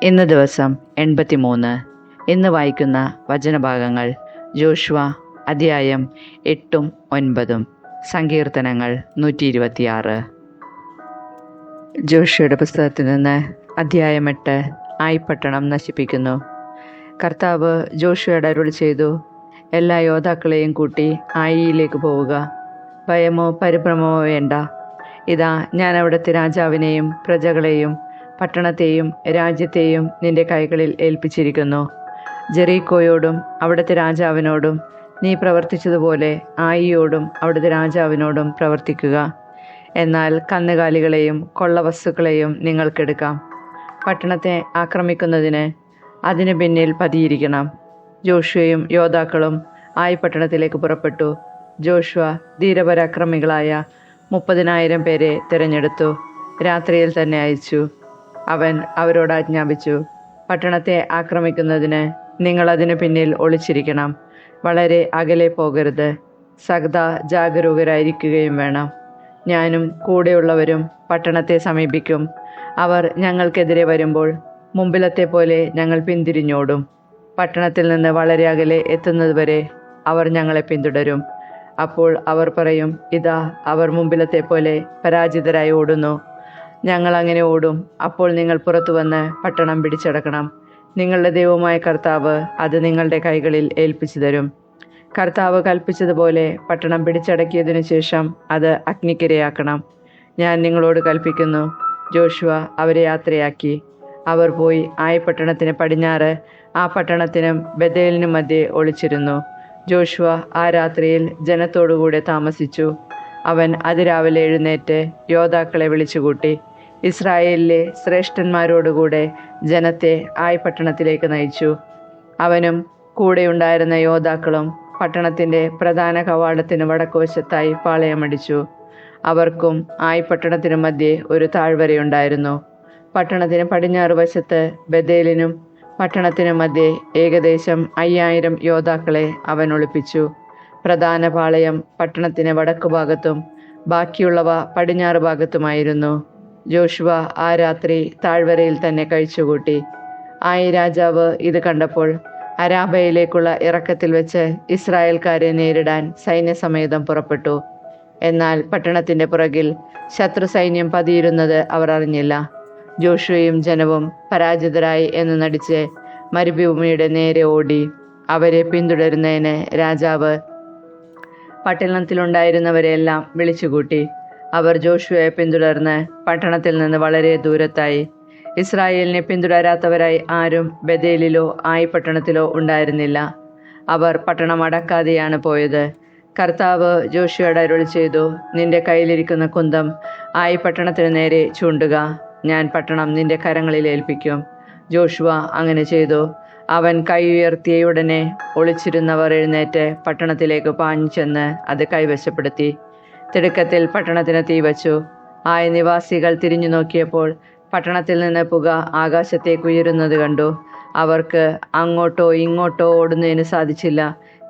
ഇന്ന് ദിവസം 83. ഇന്ന് വായിക്കുന്ന വചനഭാഗങ്ങൾ ജോഷുവ അധ്യായം 8ഉം 9, സങ്കീർത്തനങ്ങൾ 126. ജോഷുവയുടെ പുസ്തകത്തിൽ നിന്ന് അധ്യായം 8. ആയി പട്ടണം നശിപ്പിക്കുന്നു. കർത്താവ് ജോഷുവയോട് അരുളി ചെയ്തു, എല്ലാ യോദ്ധാക്കളെയും കൂട്ടി ആയിയിലേക്ക് പോവുക. ഭയമോ പരിഭ്രമമോ വേണ്ട. ഇതാ, ഞാൻ അവിടുത്തെ രാജാവിനെയും പ്രജകളെയും പട്ടണത്തെയും രാജ്യത്തെയും നിന്റെ കൈകളിൽ ഏൽപ്പിച്ചിരിക്കുന്നു. ജെറീക്കോയോടും അവിടുത്തെ രാജാവിനോടും നീ പ്രവർത്തിച്ചതുപോലെ ആയിയോടും അവിടുത്തെ രാജാവിനോടും പ്രവർത്തിക്കുക. എന്നാൽ കന്നുകാലികളെയും കൊള്ളവസ്തുക്കളെയും നിങ്ങൾക്കെടുക്കാം. പട്ടണത്തെ ആക്രമിക്കുന്നതിന് അതിനു പിന്നിൽ പതിയിരിക്കണം. ജോഷുവയും യോദ്ധാക്കളും ആയി പട്ടണത്തിലേക്ക് പുറപ്പെട്ടു. ജോഷുവ ധീരപരാക്രമികളായ 30,000 പേരെ തിരഞ്ഞെടുത്തു. രാത്രിയിൽ തന്നെ അയച്ചു. അവൻ അവരോട് ആജ്ഞാപിച്ചു, പട്ടണത്തെ ആക്രമിക്കുന്നതിന് നിങ്ങൾ അതിനു പിന്നിൽ ഒളിച്ചിരിക്കണം. വളരെ അകലെ പോകരുത്. സദാ ജാഗരൂകരായിരിക്കുകയും വേണം. ഞാനും കൂടെയുള്ളവരും പട്ടണത്തെ സമീപിക്കും. അവർ ഞങ്ങൾക്കെതിരെ വരുമ്പോൾ മുമ്പിലത്തെ പോലെ ഞങ്ങൾ പിന്തിരിഞ്ഞോടും. പട്ടണത്തിൽ നിന്ന് വളരെ അകലെ എത്തുന്നതുവരെ അവർ ഞങ്ങളെ പിന്തുടരും. അപ്പോൾ അവർ പറയും, ഇതാ, അവർ മുമ്പിലത്തെ പോലെ പരാജിതരായി ഓടുന്നു. ഞങ്ങൾ അങ്ങനെ ഓടും. അപ്പോൾ നിങ്ങൾ പുറത്തു വന്ന് പട്ടണം പിടിച്ചടക്കണം. നിങ്ങളുടെ ദൈവമായ കർത്താവ് അത് നിങ്ങളുടെ കൈകളിൽ ഏൽപ്പിച്ചു തരും. കർത്താവ് കൽപ്പിച്ചതുപോലെ പട്ടണം പിടിച്ചടക്കിയതിനു ശേഷം അത് അഗ്നിക്കിരയാക്കണം. ഞാൻ നിങ്ങളോട് കൽപ്പിക്കുന്നു. ജോഷുവ അവരെ യാത്രയാക്കി. അവർ പോയി ആയി പട്ടണത്തിന് പടിഞ്ഞാറ് ആ പട്ടണത്തിനും ബേഥേലിനും മധ്യേ ഒളിച്ചിരുന്നു. ജോഷുവ ആ രാത്രിയിൽ ജനത്തോടുകൂടെ താമസിച്ചു. അവൻ അതിരാവിലെ എഴുന്നേറ്റ് യോദ്ധാക്കളെ വിളിച്ചുകൂട്ടി. ഇസ്രായേലിലെ ശ്രേഷ്ഠന്മാരോടുകൂടെ ജനത്തെ ആയി പട്ടണത്തിലേക്ക് നയിച്ചു. അവനും കൂടെയുണ്ടായിരുന്ന യോദ്ധാക്കളും പട്ടണത്തിൻ്റെ പ്രധാന കവാടത്തിന് വടക്കുവശത്തായി പാളയമടിച്ചു. അവർക്കും ആയി പട്ടണത്തിനു മധ്യേ ഒരു താഴ്വരയുണ്ടായിരുന്നു. പട്ടണത്തിന് പടിഞ്ഞാറ് വശത്ത് ബേഥേലിനും പട്ടണത്തിനു മധ്യേ ഏകദേശം 5000 യോദ്ധാക്കളെ അവൻ ഒളിപ്പിച്ചു. പ്രധാന പാളയം പട്ടണത്തിന് വടക്കുഭാഗത്തും ബാക്കിയുള്ളവ പടിഞ്ഞാറ് ഭാഗത്തുമായിരുന്നു. ജോഷുവ ആ രാത്രി താഴ്വരയിൽ തന്നെ കഴിച്ചുകൂട്ടി. ആയി രാജാവ് ഇത് കണ്ടപ്പോൾ അരാബയിലേക്കുള്ള ഇറക്കത്തിൽ വെച്ച് ഇസ്രായേൽക്കാരെ നേരിടാൻ സൈന്യസമേതം പുറപ്പെട്ടു. എന്നാൽ പട്ടണത്തിൻ്റെ പുറകിൽ ശത്രു സൈന്യം പതിയിരുന്നത് അവർ അറിഞ്ഞില്ല. ജോഷുവയും ജനവും പരാജിതരായി എന്ന് നടിച്ച് മരുഭൂമിയുടെ നേരെ ഓടി. അവരെ പിന്തുടരുന്നതിന് രാജാവ് പട്ടണത്തിലുണ്ടായിരുന്നവരെല്ലാം വിളിച്ചുകൂട്ടി. അവർ ജോഷുവയെ പിന്തുടർന്ന് പട്ടണത്തിൽ നിന്ന് വളരെ ദൂരത്തായി. ഇസ്രായേലിനെ പിന്തുടരാത്തവരായി ആരും ബേഥേലിലോ ആയി പട്ടണത്തിലോ ഉണ്ടായിരുന്നില്ല. അവർ പട്ടണം അടക്കാതെയാണ് പോയത്. കർത്താവ് ജോഷുവയോട് അരുളി ചെയ്തു, നിന്റെ കയ്യിലിരിക്കുന്ന കുന്തം ആയി പട്ടണത്തിന് നേരെ ചൂണ്ടുക. ഞാൻ പട്ടണം നിന്റെ കരങ്ങളിൽ ഏൽപ്പിക്കും. ജോഷുവ അങ്ങനെ ചെയ്തു. അവൻ കൈ ഉയർത്തിയയുടനെ ഒളിച്ചിരുന്നവർ എഴുന്നേറ്റ് പട്ടണത്തിലേക്ക് പാഞ്ഞു ചെന്ന് അത് കൈവശപ്പെടുത്തി. തിടുക്കത്തിൽ പട്ടണത്തിന് തീവച്ചു. ആയി നിവാസികൾ തിരിഞ്ഞു നോക്കിയപ്പോൾ പട്ടണത്തിൽ നിന്ന് പുക ആകാശത്തേക്ക് ഉയരുന്നത് കണ്ടു. അവർക്ക് അങ്ങോട്ടോ ഇങ്ങോട്ടോ ഓടുന്നതിന് സാധിച്ചില്ല.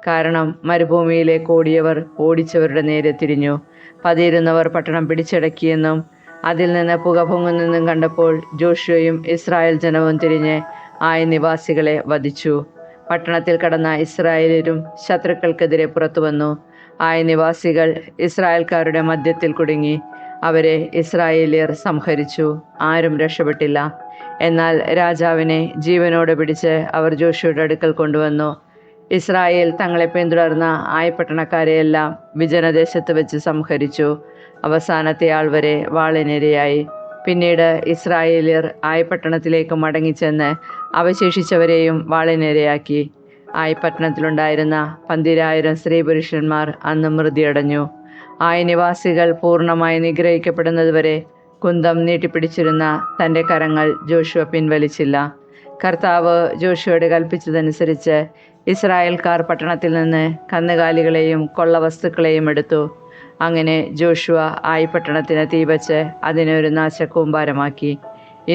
കാരണം മരുഭൂമിയിലേക്ക് ഓടിയവർ ഓടിച്ചവരുടെ നേരെ തിരിഞ്ഞു. പതിയിരുന്നവർ പട്ടണം പിടിച്ചടക്കിയെന്നും അതിൽ നിന്ന് പുക പൊങ്ങുന്നെന്നും കണ്ടപ്പോൾ ജോഷുവയും ഇസ്രായേൽ ജനവും തിരിഞ്ഞ് ആയി നിവാസികളെ വധിച്ചു. പട്ടണത്തിൽ കടന്ന ഇസ്രായേലരും ശത്രുക്കൾക്കെതിരെ പുറത്തു വന്നു. ആയി നിവാസികൾ ഇസ്രായേൽക്കാരുടെ മധ്യത്തിൽ കുടുങ്ങി. അവരെ ഇസ്രായേലിയർ സംഹരിച്ചു. ആരും രക്ഷപ്പെട്ടില്ല. എന്നാൽ രാജാവിനെ ജീവനോടെ പിടിച്ച് അവർ ജോഷുവയുടെ അടുക്കൽ കൊണ്ടുവന്നു. ഇസ്രായേൽ തങ്ങളെ പിന്തുടർന്ന ആയി പട്ടണക്കാരെയെല്ലാം വിജനദേശത്ത് വെച്ച് സംഹരിച്ചു. അവസാനത്തെ ആൾ വരെ വാളിനിരയായി. പിന്നീട് ഇസ്രായേലിയർ ആയി പട്ടണത്തിലേക്ക് മടങ്ങിച്ചെന്ന് അവശേഷിച്ചവരെയും വാളിനിരയാക്കി. ആയി പട്ടണത്തിലുണ്ടായിരുന്ന 12,000 സ്ത്രീ പുരുഷന്മാർ അന്ന് മൃതിയടഞ്ഞു. ആയി നിവാസികൾ പൂർണ്ണമായി നിഗ്രഹിക്കപ്പെടുന്നതുവരെ കുന്തം നീട്ടിപ്പിടിച്ചിരുന്ന തൻ്റെ കരങ്ങൾ ജോഷുവ പിൻവലിച്ചില്ല. കർത്താവ് ജോഷുവയോട് കൽപ്പിച്ചതനുസരിച്ച് ഇസ്രായേൽക്കാർ പട്ടണത്തിൽ നിന്ന് കന്നുകാലികളെയും കൊള്ളവസ്തുക്കളെയും എടുത്തു. അങ്ങനെ ജോഷുവ ആയി പട്ടണത്തിന് തീവച്ച് അതിനെ ഒരു നാശകൂമ്പാരമാക്കി.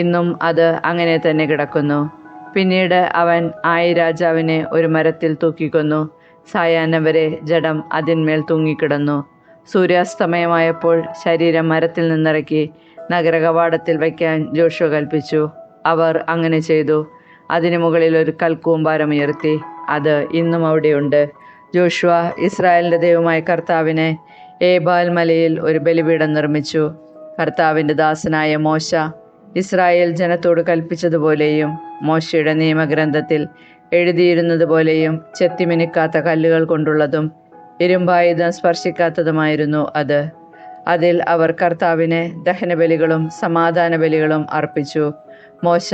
ഇന്നും അത് അങ്ങനെ തന്നെ കിടക്കുന്നു. പിന്നീട് അവൻ ആയി രാജാവിനെ ഒരു മരത്തിൽ തൂക്കിക്കൊന്നു. സായാഹ്നം വരെ ജഡം അതിന്മേൽ തൂങ്ങിക്കിടന്നു. സൂര്യാസ്തമയമായപ്പോൾ ശരീരം മരത്തിൽ നിന്നിറക്കി നഗരകവാടത്തിൽ വയ്ക്കാൻ ജോഷുവ കൽപ്പിച്ചു. അവർ അങ്ങനെ ചെയ്തു. അതിനു മുകളിൽ ഒരു കൽക്കൂമ്പാരമുയർത്തി. അത് ഇന്നും അവിടെയുണ്ട്. ജോഷുവ ഇസ്രായേലിൻ്റെ ദൈവമായ കർത്താവിന് ഏബാൽ മലയിൽ ഒരു ബലിപീഠം നിർമ്മിച്ചു. കർത്താവിൻ്റെ ദാസനായ മോശ ഇസ്രായേൽ ജനത്തോട് കൽപ്പിച്ചതുപോലെയും മോശയുടെ നിയമഗ്രന്ഥത്തിൽ എഴുതിയിരുന്നതുപോലെയും ചെത്തിമിനുക്കാത്ത കല്ലുകൾ കൊണ്ടുള്ളതും ഇരുമ്പായുധം സ്പർശിക്കാത്തതുമായിരുന്നു അത്. അതിൽ അവർ കർത്താവിന് ദഹനബലികളും സമാധാന ബലികളും അർപ്പിച്ചു. മോശ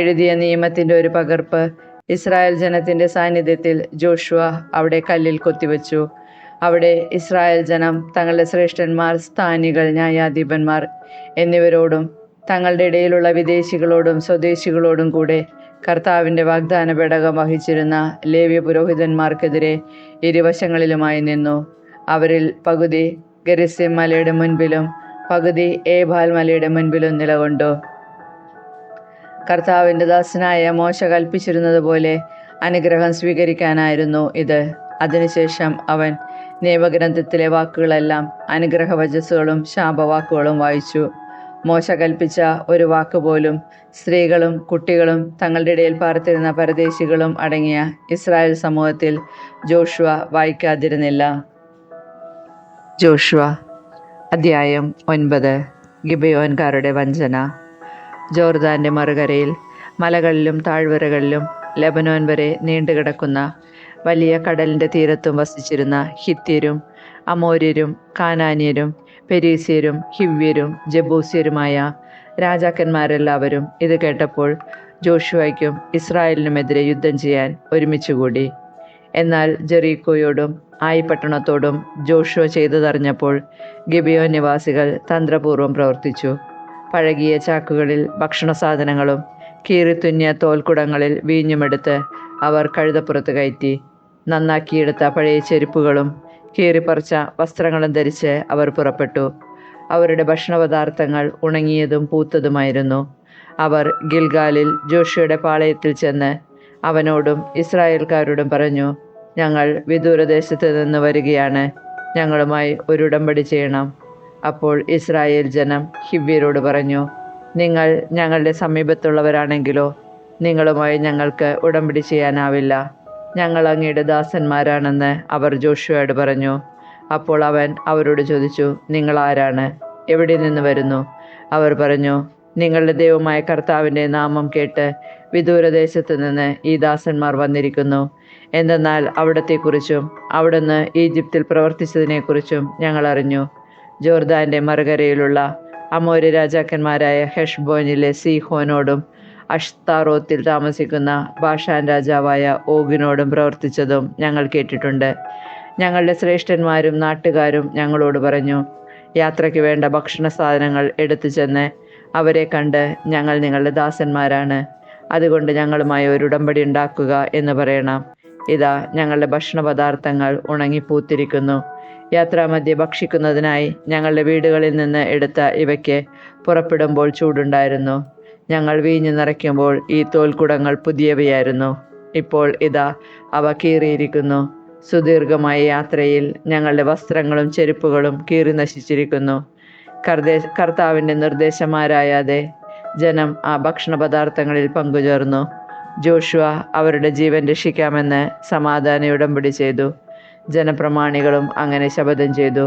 എഴുതിയ നിയമത്തിൻ്റെ ഒരു പകർപ്പ് ഇസ്രായേൽ ജനത്തിൻ്റെ സാന്നിധ്യത്തിൽ ജോഷുവ അവിടെ കല്ലിൽ കൊത്തിവെച്ചു. അവിടെ ഇസ്രായേൽ ജനം തങ്ങളുടെ ശ്രേഷ്ഠന്മാർ, സ്ഥാനികൾ, ന്യായാധിപന്മാർ എന്നിവരോടും തങ്ങളുടെ ഇടയിലുള്ള വിദേശികളോടും സ്വദേശികളോടും കൂടെ കർത്താവിൻ്റെ വാഗ്ദാന പേടകം വഹിച്ചിരുന്ന ലേവ്യ പുരോഹിതന്മാർക്കെതിരെ ഇരുവശങ്ങളിലുമായി നിന്നു. അവരിൽ പകുതി ഗെരിസിം മലയുടെ മുൻപിലും പകുതി ഏബാൽ മലയുടെ മുൻപിലും നിലകൊണ്ടു. കർത്താവിൻ്റെ ദാസനായ മോശ കൽപ്പിച്ചിരുന്നതുപോലെ അനുഗ്രഹം സ്വീകരിക്കാനായിരുന്നു ഇത്. അതിനുശേഷം അവൻ നിയമഗ്രന്ഥത്തിലെ വാക്കുകളെല്ലാം അനുഗ്രഹവചസ്സുകളും ശാപവാക്കുകളും വായിച്ചു. മോശ കൽപ്പിച്ച ഒരു വാക്കുപോലും സ്ത്രീകളും കുട്ടികളും തങ്ങളുടെ ഇടയിൽ പാർത്തിരുന്ന പരദേശികളും അടങ്ങിയ ഇസ്രായേൽ സമൂഹത്തിൽ ജോഷുവ വായിക്കാതിരുന്നില്ല. ജോഷുവ അധ്യായം 9. ഗിബെയോൻകാരുടെ വഞ്ചന. ജോർദാൻ്റെ മറുകരയിൽ മലകളിലും താഴ്വരകളിലും ലെബനോൻ വരെ നീണ്ടുകിടക്കുന്ന വലിയ കടലിൻ്റെ തീരത്തും വസിച്ചിരുന്ന ഹിത്യരും അമോര്യരും കാനാന്യരും പെരീസ്യരും ഹിവ്യരും ജബൂസ്യരുമായ രാജാക്കന്മാരെല്ലാവരും ഇത് കേട്ടപ്പോൾ ജോഷുവയ്ക്കും ഇസ്രായേലിനുമെതിരെ യുദ്ധം ചെയ്യാൻ ഒരുമിച്ചുകൂടി. എന്നാൽ ജെറീക്കോയോടും ആയി പട്ടണത്തോടും ജോഷുവ ചെയ്തതറിഞ്ഞപ്പോൾ ഗിബെയോൻ നിവാസികൾ തന്ത്രപൂർവ്വം പ്രവർത്തിച്ചു. പഴകിയ ചാക്കുകളിൽ ഭക്ഷണ സാധനങ്ങളും കീറിത്തുന്നിയ തോൽക്കുടങ്ങളിൽ വീഞ്ഞുമെടുത്ത് അവർ കഴുതപ്പുറത്ത് കയറ്റി. നന്നാക്കിയെടുത്ത പഴയ ചെരുപ്പുകളും കീറിപ്പറിച്ച വസ്ത്രങ്ങളും ധരിച്ച് അവർ പുറപ്പെട്ടു. അവരുടെ ഭക്ഷണപദാർത്ഥങ്ങൾ ഉണങ്ങിയതും പൂത്തതുമായിരുന്നു. അവർ ഗിൽഗാലിൽ ജോഷുവയുടെ പാളയത്തിൽ ചെന്ന് അവനോടും ഇസ്രായേൽക്കാരോടും പറഞ്ഞു, ഞങ്ങൾ വിദൂരദേശത്ത് നിന്ന് വരികയാണ്, ഞങ്ങളുമായി ഒരു ഉടമ്പടി ചെയ്യണം. അപ്പോൾ ഇസ്രായേൽ ജനം ഹിവ്യരോട് പറഞ്ഞു, നിങ്ങൾ ഞങ്ങളുടെ സമീപത്തുള്ളവരാണെങ്കിലോ നിങ്ങളുമായി ഞങ്ങൾക്ക് ഉടമ്പടി ചെയ്യാനാവില്ല, ഞങ്ങൾ അങ്ങയുടെ ദാസന്മാരാണെന്ന് അവർ ജോഷുവയോട് പറഞ്ഞു. അപ്പോൾ അവൻ അവരോട് ചോദിച്ചു, നിങ്ങൾ ആരാണ്? എവിടെ നിന്ന് വരുന്നു? അവർ പറഞ്ഞു, നിങ്ങളുടെ ദൈവമായ കർത്താവിൻ്റെ നാമം കേട്ട് വിദൂരദേശത്ത് നിന്ന് ഈ ദാസന്മാർ വന്നിരിക്കുന്നു. എന്തെന്നാൽ അവിടത്തെക്കുറിച്ചും അവിടുന്ന് ഈജിപ്തിൽ പ്രവർത്തിച്ചതിനെക്കുറിച്ചും ഞങ്ങൾ അറിഞ്ഞു. ജോർദാൻ്റെ മറുകരയിലുള്ള അമോര്യ രാജാക്കന്മാരായ ഹെഷ്ബോനിലെ സീഹോനോടും അഷ്താറോത്തിൽ താമസിക്കുന്ന ബാഷാൻ രാജാവായ ഓഗിനോടും പ്രവർത്തിച്ചതും ഞങ്ങൾ കേട്ടിട്ടുണ്ട്. ഞങ്ങളുടെ ശ്രേഷ്ഠന്മാരും നാട്ടുകാരും ഞങ്ങളോട് പറഞ്ഞു, യാത്രയ്ക്ക് വേണ്ട ഭക്ഷണ സാധനങ്ങൾ എടുത്തു ചെന്ന് അവരെ കണ്ട് ഞങ്ങൾ നിങ്ങളുടെ ദാസന്മാരാണ്, അതുകൊണ്ട് ഞങ്ങളുമായി ഒരു ഉടമ്പടി ഉണ്ടാക്കുക എന്ന് പറയണം. ഇതാ ഞങ്ങളുടെ ഭക്ഷണ പദാർത്ഥങ്ങൾ ഉണങ്ങിപ്പൂത്തിരിക്കുന്നു. യാത്രാമധ്യേ ഭക്ഷിക്കുന്നതിനായി ഞങ്ങളുടെ വീടുകളിൽ നിന്ന് എടുത്ത ഇവയ്ക്ക് പുറപ്പെടുമ്പോൾ ചൂടുണ്ടായിരുന്നു. ഞങ്ങൾ വീഞ്ഞു നിറയ്ക്കുമ്പോൾ ഈ തോൽക്കുടങ്ങൾ പുതിയവയായിരുന്നു. ഇപ്പോൾ ഇതാ അവ കീറിയിരിക്കുന്നു. സുദീർഘമായ യാത്രയിൽ ഞങ്ങളുടെ വസ്ത്രങ്ങളും ചെരുപ്പുകളും കീറി നശിച്ചിരിക്കുന്നു. കർത്താവിൻ്റെ നിർദ്ദേശമാരായാതെ ജനം ആ ഭക്ഷണ പദാർത്ഥങ്ങളിൽ പങ്കുചേർന്നു. ജോഷുവ അവരുടെ ജീവൻ രക്ഷിക്കാമെന്ന് സമാധാന ഉടമ്പടി ചെയ്തു. ജനപ്രമാണികളും അങ്ങനെ ശപഥം ചെയ്തു.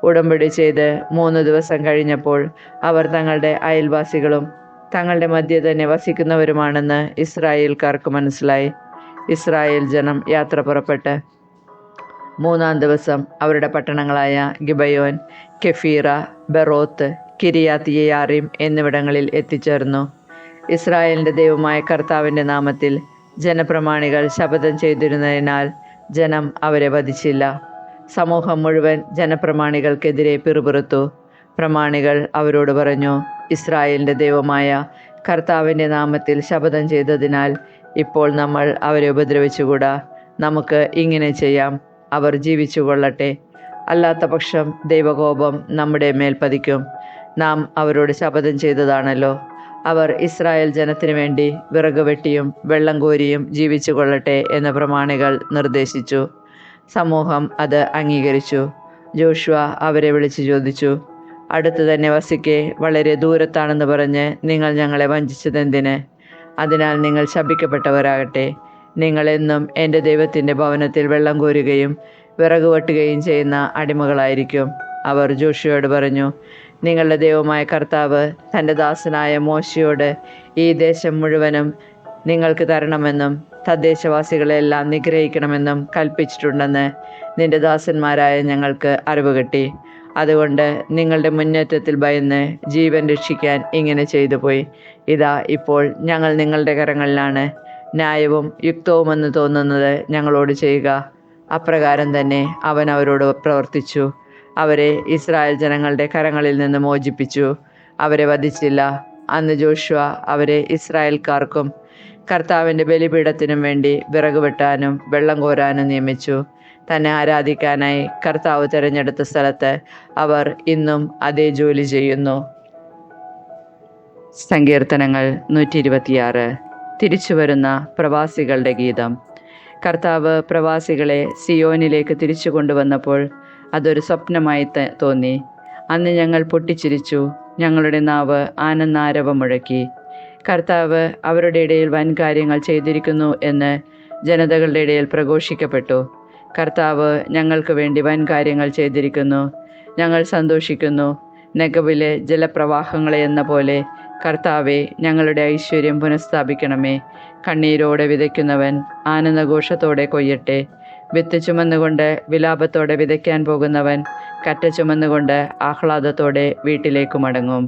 ഉടമ്പടി ചെയ്ത് 3 ദിവസം കഴിഞ്ഞപ്പോൾ അവർ തങ്ങളുടെ അയൽവാസികളും തങ്ങളുടെ മധ്യേ തന്നെ വസിക്കുന്നവരുമാണെന്ന് ഇസ്രായേൽക്കാർക്ക് മനസ്സിലായി. ഇസ്രായേൽ ജനം യാത്ര പുറപ്പെട്ട് 3-ാം ദിവസം അവരുടെ പട്ടണങ്ങളായ ഗിബയോൻ, കെഫീറ, ബെറോത്ത്, കിരിയാത്ത് യെയാറിം എന്നിവിടങ്ങളിൽ എത്തിച്ചേർന്നു. ഇസ്രായേലിൻ്റെ ദൈവമായ കർത്താവിൻ്റെ നാമത്തിൽ ജനപ്രമാണികൾ ശപഥം ചെയ്തിരുന്നതിനാൽ ജനം അവരെ വധിച്ചില്ല. സമൂഹം മുഴുവൻ ജനപ്രമാണികൾക്കെതിരെ പിറുപിറുത്തു. പ്രമാണികൾ അവരോട് പറഞ്ഞു, ഇസ്രായേലിൻ്റെ ദൈവമായ കർത്താവിൻ്റെ നാമത്തിൽ ശപഥം ചെയ്തതിനാൽ ഇപ്പോൾ നമ്മൾ അവരെ ഉപദ്രവിച്ചുകൂടാ. നമുക്ക് ഇങ്ങനെ ചെയ്യാം, അവർ ജീവിച്ചു കൊള്ളട്ടെ. അല്ലാത്ത പക്ഷം ദൈവകോപം നമ്മുടെ മേൽ പതിക്കും. നാം അവരോട് ശപഥം ചെയ്തതാണല്ലോ. അവർ ഇസ്രായേൽ ജനത്തിനു വേണ്ടി വിറക് വെട്ടിയും വെള്ളം കോരിയും ജീവിച്ചു കൊള്ളട്ടെ എന്ന് പ്രമാണികൾ നിർദ്ദേശിച്ചു. സമൂഹം അത് അംഗീകരിച്ചു. ജോഷുവ അവരെ വിളിച്ചു ചോദിച്ചു, അടുത്തു തന്നെ വസിക്കെ വളരെ ദൂരത്താണെന്ന് പറഞ്ഞ് നിങ്ങൾ ഞങ്ങളെ വഞ്ചിച്ചതെന്തിന്? അതിനാൽ നിങ്ങൾ ശപിക്കപ്പെട്ടവരാകട്ടെ. നിങ്ങൾ എന്നും എൻ്റെ ദൈവത്തിൻ്റെ ഭവനത്തിൽ വെള്ളം കോരുകയും വിറക് വെട്ടുകയും ചെയ്യുന്ന അടിമകളായിരിക്കും. അവർ ജോഷുവയോട് പറഞ്ഞു, നിങ്ങളുടെ ദൈവമായ കർത്താവ് തൻ്റെ ദാസനായ മോശയോട് ഈ ദേശം മുഴുവനും നിങ്ങൾക്ക് തരണമെന്നും തദ്ദേശവാസികളെല്ലാം നിഗ്രഹിക്കണമെന്നും കൽപ്പിച്ചിട്ടുണ്ടെന്ന് നിന്റെ ദാസന്മാരായ ഞങ്ങൾക്ക് അറിവ് കിട്ടി. അതുകൊണ്ട് നിങ്ങളുടെ മുന്നേറ്റത്തിൽ ഭയന്ന് ജീവൻ രക്ഷിക്കാൻ ഇങ്ങനെ ചെയ്തു പോയി. ഇതാ ഇപ്പോൾ ഞങ്ങൾ നിങ്ങളുടെ കരങ്ങളിലാണ്. ന്യായവും യുക്തവുമെന്ന് തോന്നുന്നത് ഞങ്ങളോട് ചെയ്യുക. അപ്രകാരം തന്നെ അവൻ അവരോട് പ്രവർത്തിച്ചു. അവരെ ഇസ്രായേൽ ജനങ്ങളുടെ കരങ്ങളിൽ നിന്ന് മോചിപ്പിച്ചു. അവരെ വധിച്ചില്ല. അന്ന് ജോഷുവ അവരെ ഇസ്രായേൽക്കാർക്കും കർത്താവിൻ്റെ ബലിപീഠത്തിനും വേണ്ടി വിറക് വെട്ടാനും വെള്ളം കോരാനും നിയമിച്ചു. തന്നെ ആരാധിക്കാനായി കർത്താവ് തിരഞ്ഞെടുത്ത സ്ഥലത്ത് അവർ ഇന്നും അതേ ജോലി ചെയ്യുന്നു. സങ്കീർത്തനങ്ങൾ 126. തിരിച്ചുവരുന്ന പ്രവാസികളുടെ ഗീതം. കർത്താവ് പ്രവാസികളെ സിയോനിലേക്ക് തിരിച്ചു കൊണ്ടുവന്നപ്പോൾ അതൊരു സ്വപ്നമായി തോന്നി. അന്ന് ഞങ്ങൾ പൊട്ടിച്ചിരിച്ചു, ഞങ്ങളുടെ നാവ് ആനന്ദാരവം മുഴക്കി. കർത്താവ് അവരുടെ ഇടയിൽ വൻ കാര്യങ്ങൾ ചെയ്തിരിക്കുന്നു എന്ന് ജനതകളുടെ ഇടയിൽ പ്രഘോഷിക്കപ്പെട്ടു. കർത്താവ് ഞങ്ങൾക്ക് വേണ്ടി വൻ കാര്യങ്ങൾ ചെയ്തിരിക്കുന്നു. ഞങ്ങൾ സന്തോഷിക്കുന്നു. നെഗബിലെ ജലപ്രവാഹങ്ങളെ എന്ന പോലെ കർത്താവെ, ഞങ്ങളുടെ ഐശ്വര്യം പുനഃസ്ഥാപിക്കണമേ. കണ്ണീരോടെ വിതയ്ക്കുന്നവൻ ആനന്ദഘോഷത്തോടെ കൊയ്യട്ടെ. വിത്ത് ചുമന്നുകൊണ്ട് വിലാപത്തോടെ വിതയ്ക്കാൻ പോകുന്നവൻ കറ്റ ചുമന്നുകൊണ്ട് ആഹ്ലാദത്തോടെ വീട്ടിലേക്ക് മടങ്ങും.